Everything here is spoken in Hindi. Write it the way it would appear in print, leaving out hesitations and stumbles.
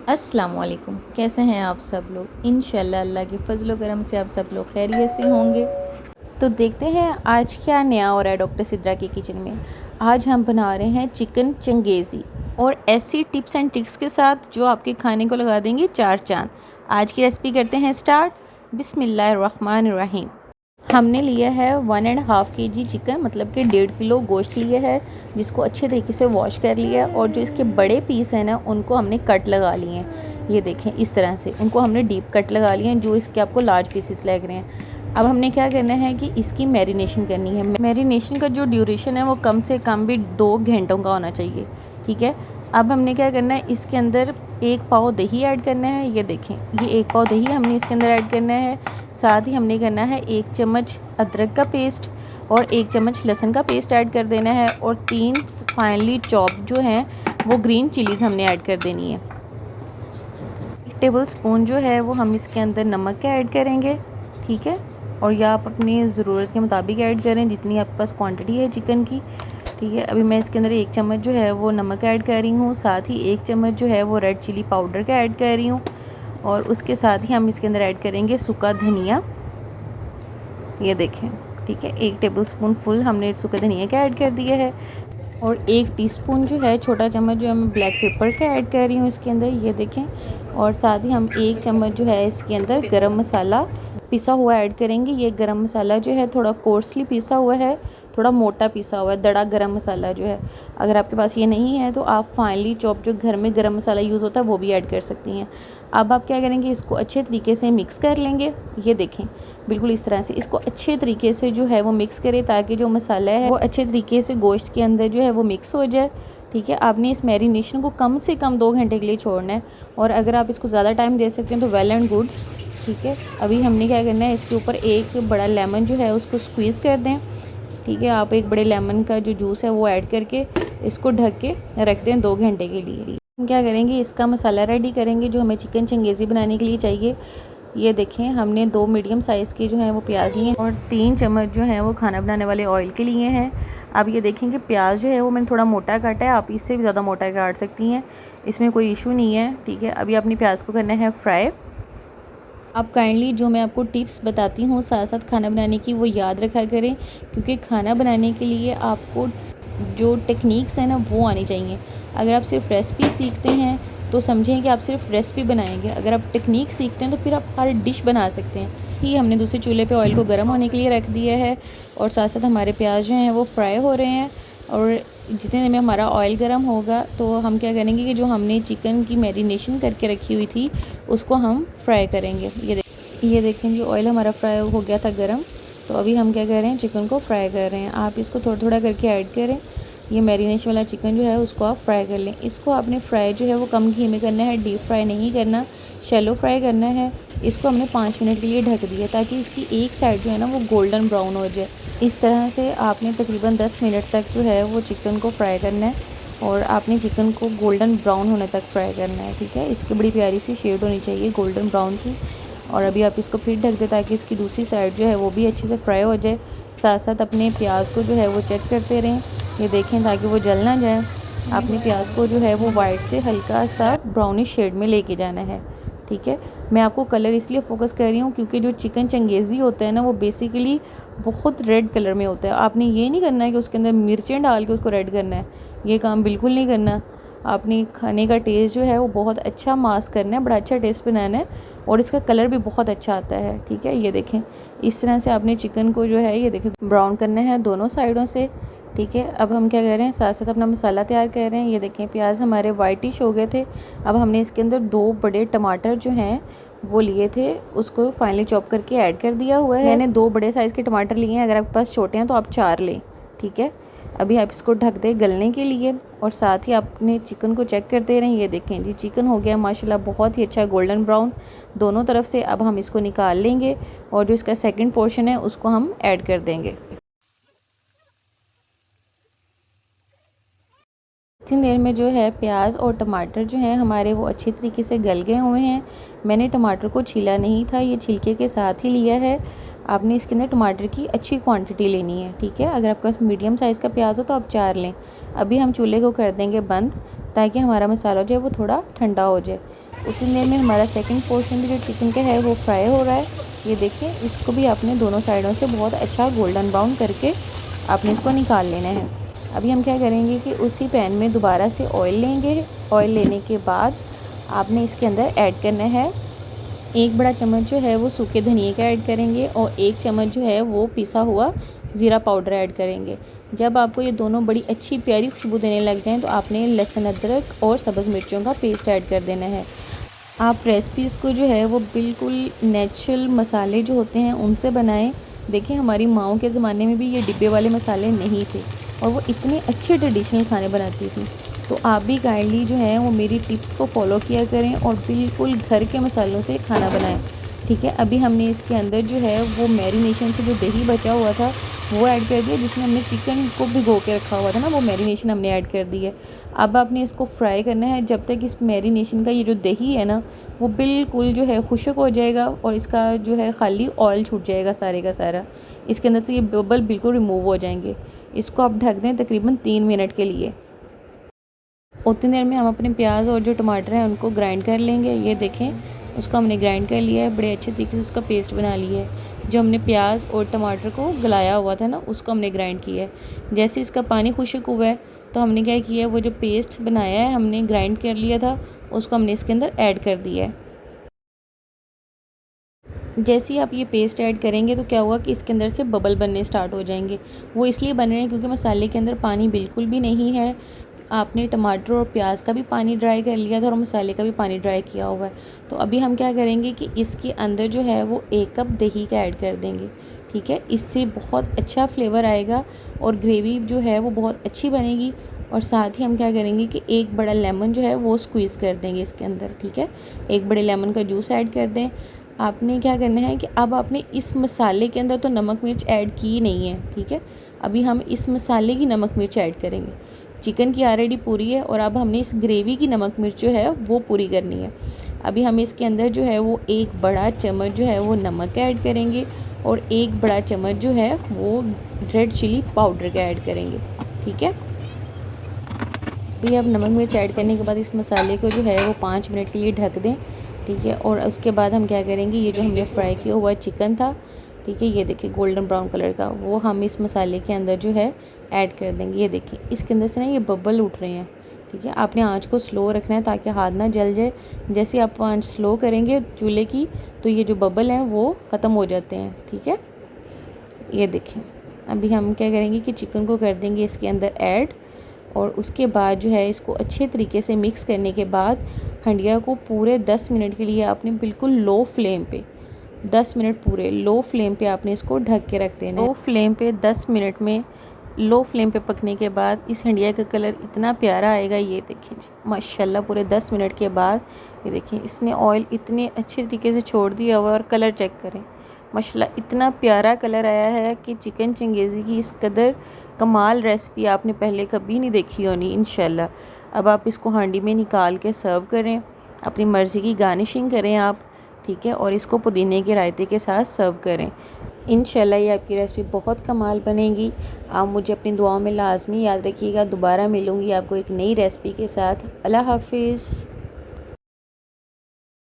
अस्सलाम वालेकुम। कैसे हैं आप सब लोग? इंशाल्लाह अल्लाह के फजल व करम से आप सब लोग खैरियत से होंगे। तो देखते हैं आज क्या नया हो रहा है डॉक्टर सिद्रा के किचन में। आज हम बना रहे हैं चिकन चंगेज़ी और ऐसी टिप्स एंड ट्रिक्स के साथ जो आपके खाने को लगा देंगे चार चांद। आज की रेसिपी करते हैं स्टार्ट। बिस्मिल्लाहिर्रहमानिर्रहीम। हमने लिया है 1.5 kg चिकन, मतलब कि 1.5 किलो गोश्त लिया है, जिसको अच्छे तरीके से वॉश कर लिया है। और जो इसके बड़े पीस हैं ना, उनको हमने कट लगा लिए हैं। ये देखें, इस तरह से उनको हमने डीप कट लगा लिए हैं, जो इसके आपको लार्ज पीसेस लग रहे हैं। अब हमने क्या करना है कि इसकी मैरिनेशन करनी है। मैरिनेशन का जो ड्यूरेशन है वो कम से कम भी 2 घंटों का होना चाहिए। ठीक है। अब हमने क्या करना है, इसके अंदर 1 पाव दही ऐड करना है। ये देखें, ये 1 पाव दही हमने इसके अंदर ऐड करना है। साथ ही हमने करना है 1 चम्मच अदरक का पेस्ट और 1 चम्मच लहसुन का पेस्ट ऐड कर देना है। और 3 फाइनली चॉप जो हैं वो ग्रीन चिलीज़ हमने ऐड कर देनी है। 1 टेबल स्पून जो है वो हम इसके अंदर नमक का ऐड करेंगे। ठीक है। और या आप अपनी ज़रूरत के मुताबिक ऐड करें, जितनी आपके पास क्वांटिटी है चिकन की। ठीक है। अभी मैं इसके अंदर 1 चम्मच जो है वो नमक ऐड कर रही हूँ। साथ ही 1 चम्मच जो है वो रेड चिली पाउडर का ऐड कर रही हूँ। और उसके साथ ही हम इसके अंदर ऐड करेंगे सूखा धनिया। ये देखें, ठीक है, 1 टेबल स्पून फुल हमने सूखा धनिया का ऐड कर दिया है। और 1 टीस्पून जो है, छोटा चम्मच जो है, मैं ब्लैक पेपर का ऐड कर रही हूँ इसके अंदर। ये देखें। और साथ ही हम 1 चम्मच जो है इसके अंदर गरम मसाला पिसा हुआ ऐड करेंगे। ये गरम मसाला जो है थोड़ा कोर्सली पिसा हुआ है, थोड़ा मोटा पिसा हुआ है, दड़ा गरम मसाला जो है। अगर आपके पास ये नहीं है तो आप फाइनली चॉप जो घर में गरम मसाला यूज़ होता है वो भी ऐड कर सकती हैं। अब आप क्या करेंगे, इसको अच्छे तरीके से मिक्स कर लेंगे। ये देखें, बिल्कुल इस तरह से इसको अच्छे तरीके से जो है वो मिक्स करें, ताकि जो मसाला है वो अच्छे तरीके से गोश्त के अंदर जो है वो मिक्स हो जाए। ठीक है। आपने इस मैरिनेशन को कम से कम 2 घंटे के लिए छोड़ना है। और अगर आप इसको ज़्यादा टाइम दे सकते हैं तो वेल एंड गुड। ठीक है। अभी हमने क्या करना है, इसके ऊपर एक बड़ा लेमन जो है उसको स्क्वीज़ कर दें। ठीक है। आप एक बड़े लेमन का जो जूस है वो ऐड करके इसको ढक के रख दें 2 घंटे के लिए। हम क्या करेंगे, इसका मसाला रेडी करेंगे जो हमें चिकन चंगेज़ी बनाने के लिए चाहिए। ये देखें, हमने 2 मीडियम साइज़ के जो हैं वो प्याज लिए हैं और 3 चम्मच जो हैं वो खाना बनाने वाले ऑयल के लिए हैं। अब ये देखें कि प्याज जो है वो मैंने थोड़ा मोटा काटा है, आप इससे भी ज़्यादा मोटा काट सकती हैं, इसमें कोई इशू नहीं है। ठीक है। अभी अपनी प्याज को करना है फ्राई। आप काइंडली जो मैं आपको टिप्स बताती हूँ साथ साथ खाना बनाने की, वो याद रखा करें, क्योंकि खाना बनाने के लिए आपको जो टेक्निक्स हैं ना वो आनी चाहिए। अगर आप सिर्फ रेसिपी सीखते हैं तो समझें कि आप सिर्फ रेसिपी बनाएंगे। अगर आप टेक्निक सीखते हैं तो फिर आप हर डिश बना सकते हैं। ही हमने दूसरे चूल्हे पे ऑयल को गर्म होने के लिए रख दिया है और साथ साथ हमारे प्याज जो हैं वो फ्राई हो रहे हैं। और जितने देर में हमारा ऑयल गर्म होगा तो हम क्या करेंगे कि जो हमने चिकन की मैरिनेशन करके रखी हुई थी उसको हम फ्राई करेंगे। ये देखें जी, ऑयल हमारा फ्राई हो गया था गर्म। तो अभी हम क्या कर रहे हैं, चिकन को फ्राई कर रहे हैं। आप इसको थोड़ा थोड़ा करके ऐड करें। ये मैरिनेशन वाला चिकन जो है उसको आप फ्राई कर लें। इसको आपने फ्राई जो है वो कम घी में करना है, डीप फ्राई नहीं करना, शैलो फ्राई करना है। इसको हमने 5 मिनट के लिए ढक दिया ताकि इसकी एक साइड जो है ना वो गोल्डन ब्राउन हो जाए। इस तरह से आपने तकरीबन 10 मिनट तक जो है वो चिकन को फ्राई करना है और आपने चिकन को गोल्डन ब्राउन होने तक फ्राई करना है। ठीक है। इसकी बड़ी प्यारी सी शेड होनी चाहिए गोल्डन ब्राउन सी। और अभी आप इसको फिर ढक दें ताकि इसकी दूसरी साइड जो है वो भी अच्छे से फ्राई हो जाए। साथ साथ अपने प्याज को जो है वो चेक करते रहें। ये देखें, ताकि वो जल ना जाए। आपने प्याज को जो है वो वाइट से हल्का सा ब्राउनिश शेड में लेके जाना है। ठीक है। मैं आपको कलर इसलिए फोकस कर रही हूँ क्योंकि जो चिकन चंगेज़ी होता है ना वो बेसिकली बहुत रेड कलर में होता है। आपने ये नहीं करना है कि उसके अंदर मिर्चें डाल के उसको रेड करना है, ये काम बिल्कुल नहीं करना। आपने खाने का टेस्ट जो है वो बहुत अच्छा मास्क करना है, बड़ा अच्छा टेस्ट बनाना है और इसका कलर भी बहुत अच्छा आता है। ठीक है। ये देखें, इस तरह से आपने चिकन को जो है ये देखें ब्राउन करना है दोनों साइडों से। ठीक है। अब हम क्या कर रहे हैं, साथ साथ अपना मसाला तैयार कर रहे हैं। ये देखें, प्याज हमारे वाइटिश हो गए थे। अब हमने इसके अंदर 2 बड़े टमाटर जो हैं वो लिए थे, उसको फाइनली चॉप करके ऐड कर दिया हुआ है। मैंने 2 बड़े साइज़ के टमाटर लिए हैं, अगर आपके पास छोटे हैं तो आप 4 लें। ठीक है। अभी आप इसको ढक दें गलने के लिए और साथ ही आपने चिकन को चेक करते रहें। ये देखें जी, चिकन हो गया माशाल्लाह बहुत ही अच्छा गोल्डन ब्राउन दोनों तरफ से। अब हम इसको निकाल लेंगे और जो इसका सेकंड पोर्शन है उसको हम ऐड कर देंगे। इतनी देर में जो है प्याज और टमाटर जो हैं हमारे वो अच्छी तरीके से गल गए हुए हैं। मैंने टमाटर को छीला नहीं था, ये छिलके के साथ ही लिया है। आपने इसके अंदर टमाटर की अच्छी क्वांटिटी लेनी है। ठीक है। अगर आपके पास मीडियम साइज़ का प्याज हो तो आप 4 लें। अभी हम चूल्हे को कर देंगे बंद ताकि हमारा मसाला जो है वो थोड़ा ठंडा हो जाए। उतनी देर में हमारा सेकंड पोर्शन भी जो चिकन का है वो फ्राई हो रहा है। ये देखिए, इसको भी आपने दोनों साइडों से बहुत अच्छा गोल्डन ब्राउन करके आपने इसको निकाल लेना है। अभी हम क्या करेंगे कि उसी पैन में दोबारा से ऑयल लेंगे। ऑयल लेने के बाद आपने इसके अंदर ऐड करना है 1 बड़ा चम्मच जो है वो सूखे धनिए का ऐड करेंगे और 1 चम्मच जो है वो पिसा हुआ ज़ीरा पाउडर ऐड करेंगे। जब आपको ये दोनों बड़ी अच्छी प्यारी खुशबू देने लग जाएं तो आपने लहसुन अदरक और सब्ज़ मिर्चों का पेस्ट ऐड कर देना है। आप रेसिपीज़ को जो है वो बिल्कुल नेचुरल मसाले जो होते हैं उनसे बनाएं। देखिए, हमारी माओं के ज़माने में भी ये डिब्बे वाले मसाले नहीं थे और वो इतने अच्छे ट्रेडिशनल खाने बनाती थी। तो आप भी काइंडली जो है वो मेरी टिप्स को फॉलो किया करें और बिल्कुल घर के मसालों से खाना बनाएं। ठीक है, अभी हमने इसके अंदर जो है वो मैरिनेशन से जो दही बचा हुआ था वो ऐड कर दिया, जिसमें हमने चिकन को भिगो के रखा हुआ था ना, वो मैरिनेशन हमने ऐड कर दी है। अब आपने इसको फ्राई करना है जब तक इस मैरिनेशन का ये जो दही है ना वो बिल्कुल जो है खुश्क हो जाएगा और इसका जो है खाली ऑयल छूट जाएगा सारे का सारा। इसके अंदर से ये बबल बिल्कुल रिमूव हो जाएंगे। इसको आप ढक दें तकरीबन 3 मिनट के लिए। उतनी देर में हम अपने प्याज और जो टमाटर हैं उनको ग्राइंड कर लेंगे। ये देखें, उसको हमने ग्राइंड कर लिया है, बड़े अच्छे तरीके से उसका पेस्ट बना लिया है। जो हमने प्याज और टमाटर को गलाया हुआ था ना उसको हमने ग्राइंड किया है। जैसे इसका पानी खुश्क हुआ है तो हमने क्या किया है, वो जो पेस्ट बनाया है हमने ग्राइंड कर लिया था उसको हमने इसके अंदर ऐड कर दिया है। जैसे ही आप ये पेस्ट ऐड करेंगे तो क्या हुआ कि इसके अंदर से बबल बनने स्टार्ट हो जाएंगे। वो इसलिए बन रहे हैं क्योंकि मसाले के अंदर पानी बिल्कुल भी नहीं है। आपने टमाटर और प्याज का भी पानी ड्राई कर लिया था और मसाले का भी पानी ड्राई किया हुआ है। तो अभी हम क्या करेंगे कि इसके अंदर जो है वो 1 कप दही का ऐड कर देंगे। ठीक है, इससे बहुत अच्छा फ्लेवर आएगा और ग्रेवी जो है वो बहुत अच्छी बनेगी। और साथ ही हम क्या करेंगे कि 1 बड़ा लेमन जो है वो स्क्वीज़ कर देंगे इसके अंदर। ठीक है, 1 बड़े लेमन का जूस ऐड कर दें। आपने क्या करना है कि अब आपने इस मसाले के अंदर तो नमक मिर्च ऐड की नहीं है। ठीक है, अभी हम इस मसाले की नमक मिर्च ऐड करेंगे। चिकन की ऑलरेडी पूरी है और अब हमने इस ग्रेवी की नमक मिर्च जो है वो पूरी करनी है। अभी हम इसके अंदर जो है वो 1 बड़ा चम्मच जो है वो नमक का ऐड करेंगे और 1 बड़ा चम्मच जो है वो रेड चिली पाउडर का ऐड करेंगे। ठीक है, अभी अब नमक मिर्च ऐड करने के बाद इस मसाले को जो है वो 5 मिनट के लिए ढक दें। ठीक है, और उसके बाद हम क्या करेंगे, ये जो हमने फ्राई किया हुआ चिकन था, ठीक है, ये देखिए गोल्डन ब्राउन कलर का, वो हम इस मसाले के अंदर जो है ऐड कर देंगे। ये देखिए इसके अंदर से ना ये बबल उठ रहे हैं। ठीक है, आपने आंच को स्लो रखना है ताकि हाथ ना जल जाए। जैसे आप आंच स्लो करेंगे चूल्हे की तो ये जो बबल हैं वो ख़त्म हो जाते हैं। ठीक है, ये देखिए अभी हम क्या करेंगे कि चिकन को कर देंगे इसके अंदर ऐड और उसके बाद जो है इसको अच्छे तरीके से मिक्स करने के बाद हंडिया को पूरे 10 मिनट के लिए आपने बिल्कुल लो फ्लेम पे 10 मिनट पूरे लो फ्लेम पे आपने इसको ढक के रख देना है। लो फ्लेम पे 10 मिनट में लो फ्लेम पे पकने के बाद इस हंडिया का कलर इतना प्यारा आएगा। ये देखिए जी माशाल्लाह, पूरे 10 मिनट के बाद ये देखिए इसने ऑयल इतने अच्छे तरीके से छोड़ दिया हुआ और कलर चेक करें माशाल्लाह इतना प्यारा कलर आया है कि चिकन चंगेज़ी की इस कदर कमाल रेसिपी आपने पहले कभी नहीं देखी होनी इंशाल्लाह। अब आप इसको हांडी में निकाल के सर्व करें, अपनी मर्ज़ी की गार्निशिंग करें आप। ठीक है, और इसको पुदीने के रायते के साथ सर्व करें। इंशाल्लाह ये आपकी रेसिपी बहुत कमाल बनेगी। आप मुझे अपनी दुआओं में लाजमी याद रखिएगा। दोबारा मिलूँगी आपको एक नई रेसिपी के साथ। अल्लाह हाफिज़।